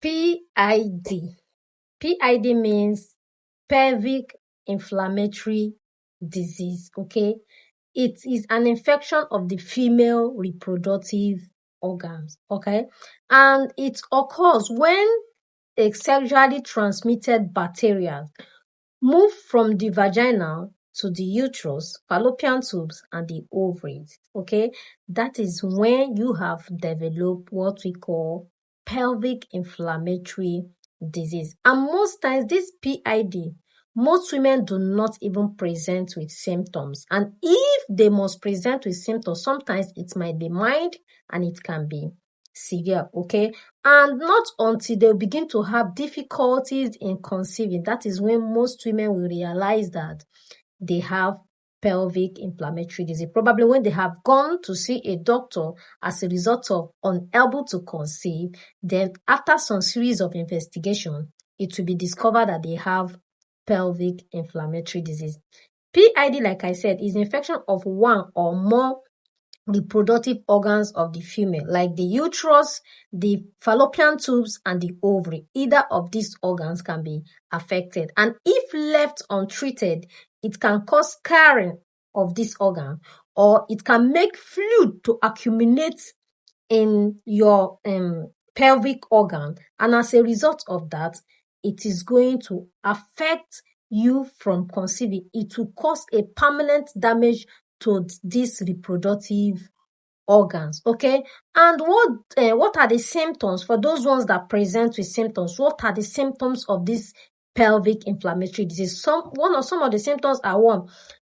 PID. PID means pelvic inflammatory disease, okay? It is an infection of the female reproductive organs, okay? And it occurs when a sexually transmitted bacteria move from the vagina to the uterus, fallopian tubes, and the ovaries, okay? That is when you have developed what we call pelvic inflammatory disease. And most times, this PID, most women do not even present with symptoms. And if they must present with symptoms, sometimes it might be mild and it can be severe, okay? And not until they begin to have difficulties in conceiving, that is when most women will realize that they have pelvic inflammatory disease. Probably when they have gone to see a doctor as a result of unable to conceive, then after some series of investigation, it will be discovered that they have pelvic inflammatory disease. PID, like I said, is infection of one or more reproductive organs of the female, like the uterus, the fallopian tubes, and the ovary. Either of these organs can be affected. And if left untreated, it can cause scarring of this organ, or it can make fluid to accumulate in your pelvic organ. And as a result of that, it is going to affect you from conceiving. It will cause a permanent damage to these reproductive organs, okay? And what are the symptoms for those ones that present with symptoms? What are the symptoms of this pelvic inflammatory disease? Some of the symptoms are one,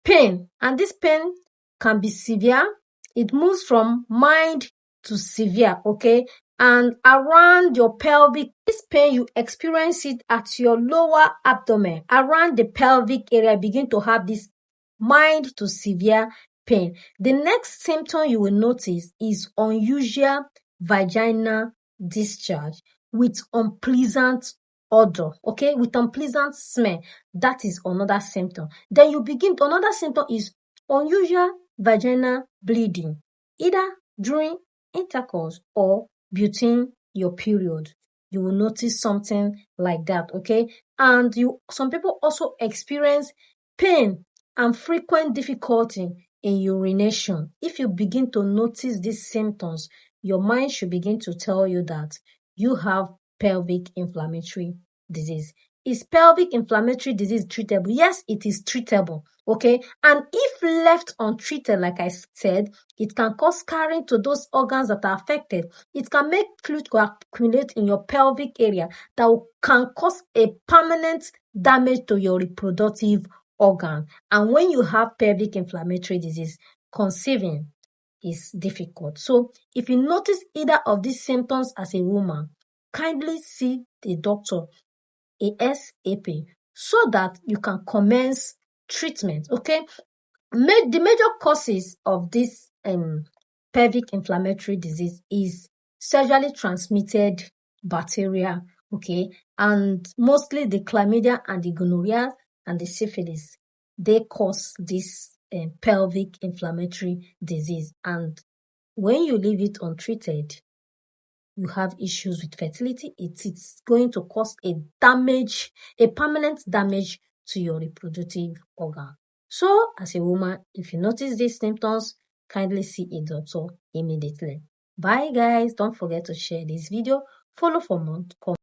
pain, and this pain can be severe. It moves from mild to severe, okay? And around your pelvic, this pain, you experience it at your lower abdomen, around the pelvic area, begin to have this mild to severe pain. The next symptom you will notice is unusual vaginal discharge with unpleasant odor, okay, with unpleasant smell. That is another symptom. Then another symptom is unusual vaginal bleeding, either during intercourse or between your period. You will notice something like that, okay? And some people also experience pain and frequent difficulty in urination. If you begin to notice these symptoms, your mind should begin to tell you that you have pelvic inflammatory disease. Is pelvic inflammatory disease treatable? Yes, it is treatable, okay? And if left untreated, like I said, it can cause scarring to those organs that are affected. It can make fluid accumulate in your pelvic area that can cause a permanent damage to your reproductive organ. And when you have pelvic inflammatory disease, conceiving is difficult. So if you notice either of these symptoms as a woman, kindly see the doctor ASAP so that you can commence treatment, okay? The major causes of this pelvic inflammatory disease is sexually transmitted bacteria, okay? And mostly the chlamydia and the gonorrhea and the syphilis, they cause this pelvic inflammatory disease. And when you leave it untreated, you have issues with fertility. It's going to cause a permanent damage to your reproductive organ. So, as a woman, if you notice these symptoms, kindly see a doctor immediately. Bye, guys. Don't forget to share this video. Follow for more.